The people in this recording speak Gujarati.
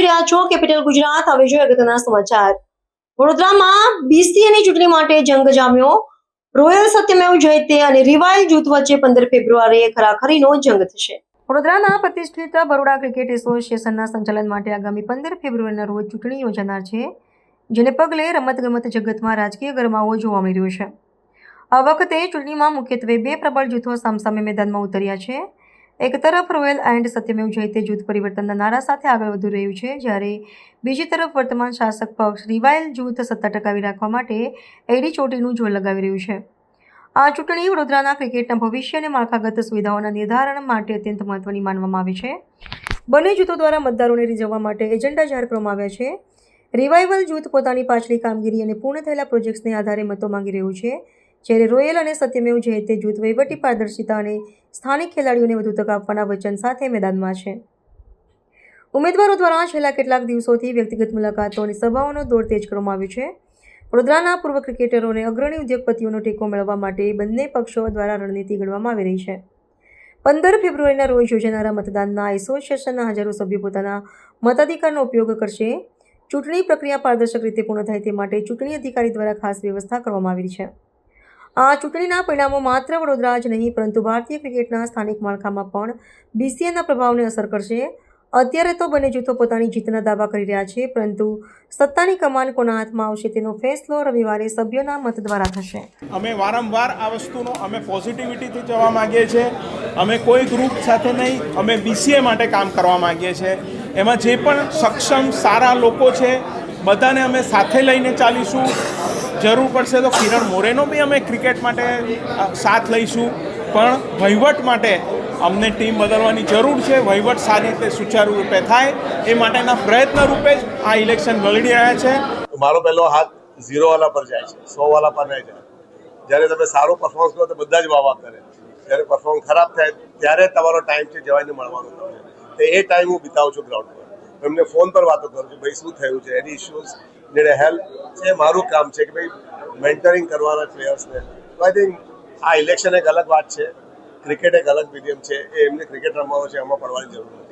રહ્યા છો કેપિટલ ગુજરાત। હવે જોઈએ અગત્યના સમાચાર। વડોદરામાં બીસીએની ચૂંટણી માટે જંગ જામ્યો। રોયલ સત્યમેવ જયતે અને રિવાઇલ જૂથ વચ્ચે 15 ફેબ્રુઆરીએ ખરાખરીનો જંગ થશે। વડોદરાના પ્રતિષ્ઠિત બરોડા ક્રિકેટ એસોસિએશનના સંચાલન માટે આગામી 15 ફેબ્રુઆરીના રોજ ચૂંટણી યોજાનાર છે, જેને પગલે રમતગમત જગતમાં રાજકીય ગરમાવો જોવા મળી રહ્યો છે। આ વખતે ચૂંટણીમાં મુખ્યત્વે બે પ્રબળ જૂથો સામસામે મેદાનમાં ઉતર્યા છે। એક તરફ રોયલ એન્ડ સત્યમેવ જયતે જૂથ પરિવર્તનના નારા સાથે આગળ વધી રહ્યું છે, જ્યારે બીજી તરફ વર્તમાન શાસક પક્ષ રિવાઇલ જૂથ સત્તા ટકાવી રાખવા માટે એડી ચોટીનું જોર લગાવી રહ્યું છે। આ ચૂંટણી વડોદરાના ક્રિકેટના ભવિષ્ય અને માળખાગત સુવિધાઓના નિર્ધારણ માટે અત્યંત મહત્વની માનવામાં આવી છે। બંને જૂથો દ્વારા મતદારોને રીઝવવા માટે એજન્ડા જાહેર કરવામાં આવ્યા છે। રિવાઇવલ જૂથ પોતાની પાછલી કામગીરી અને પૂર્ણ થયેલા પ્રોજેક્ટ્સને આધારે મતો માંગી રહ્યું છે, જ્યારે રોયલ અને સત્યમેવ જયતે જૂથ વહીવટી પારદર્શિતા અને સ્થાનિક ખેલાડીઓને વધુ તક આપવાના વચન સાથે મેદાનમાં છે। ઉમેદવારો દ્વારા છેલ્લા કેટલાક દિવસોથી વ્યક્તિગત મુલાકાતો અને સભાઓનો દોર તેજ કરવામાં આવ્યો છે। વડોદરાના પૂર્વ ક્રિકેટરો અને અગ્રણી ઉદ્યોગપતિઓનો ટેકો મેળવવા માટે બંને પક્ષો દ્વારા રણનીતિ ઘડવામાં આવી રહી છે। 15 ફેબ્રુઆરીના રોજ યોજાનારા મતદાનના એસોસિએશનના હજારો સભ્યો પોતાના મતાધિકારનો ઉપયોગ કરશે। ચૂંટણી પ્રક્રિયા પારદર્શક રીતે પૂર્ણ થાય તે માટે ચૂંટણી અધિકારી દ્વારા ખાસ વ્યવસ્થા કરવામાં આવી છે। આ ચૂંટણીના પરિણામો માત્ર વડોદરા જ નહીં, પરંતુ ભારતીય ક્રિકેટના સ્થાનિક માળખામાં પણ બીસીએના પ્રભાવને અસર કરશે। અત્યારે તો બંને જૂથો પોતાની જીતના દાવા કરી રહ્યા છે, પરંતુ સત્તાની કમાન કોના હાથમાં આવશે તેનો ફેસલો રવિવારે સભ્યોના મત દ્વારા થશે। અમે વારંવાર આ વસ્તુનો અમે પોઝિટિવિટીથી જવા માંગીએ છીએ। અમે કોઈ ગ્રુપ સાથે નહીં, અમે બીસીએ માટે કામ કરવા માંગીએ છીએ। એમાં જે પણ સક્ષમ સારા લોકો છે બધાને અમે સાથે લઈને ચાલીશું। જરૂર પડશે તો કિરણ મોરેનો બી અમે ક્રિકેટ માટે સાથ લઈશું, પણ વહીવટ માટે અમને ટીમ બદલવાની જરૂર છે। વહીવટ સારી રીતે સુચારુ રૂપે થાય એ માટેના પ્રયત્ન રૂપે જ આ ઇલેક્શન લડી રહ્યા છે। મારો પહેલો હાથ 0 વાળા પર જાય છે, 100 વાળા પર નહીં જાય। જ્યારે તમે સારું પરફોર્મન્સ કરો તો બધા જ વાવા કરે, જ્યારે પરફોર્મન્સ ખરાબ થાય ત્યારે તમારો ટાઈમ છે જવાઈને મળવાનો તમને। એ ટાઈમ હું બિતાવું છું ગ્રાઉન્ડ પર, એમને ફોન પર વાતો કરું છું, ભાઈ શું થયું છે, એની ઇશ્યુઝ જેને હેલ્પ છે। મારું કામ છે કે ભાઈ મેન્ટરિંગ કરવાના પ્લેયર્સને। તો આઈ થિંક આ ઇલેક્શન એક અલગ વાત છે, ક્રિકેટ એક અલગ મીડિયમ છે, એ એમને ક્રિકેટ રમવાનો છે, એમાં પડવાની જરૂર નથી।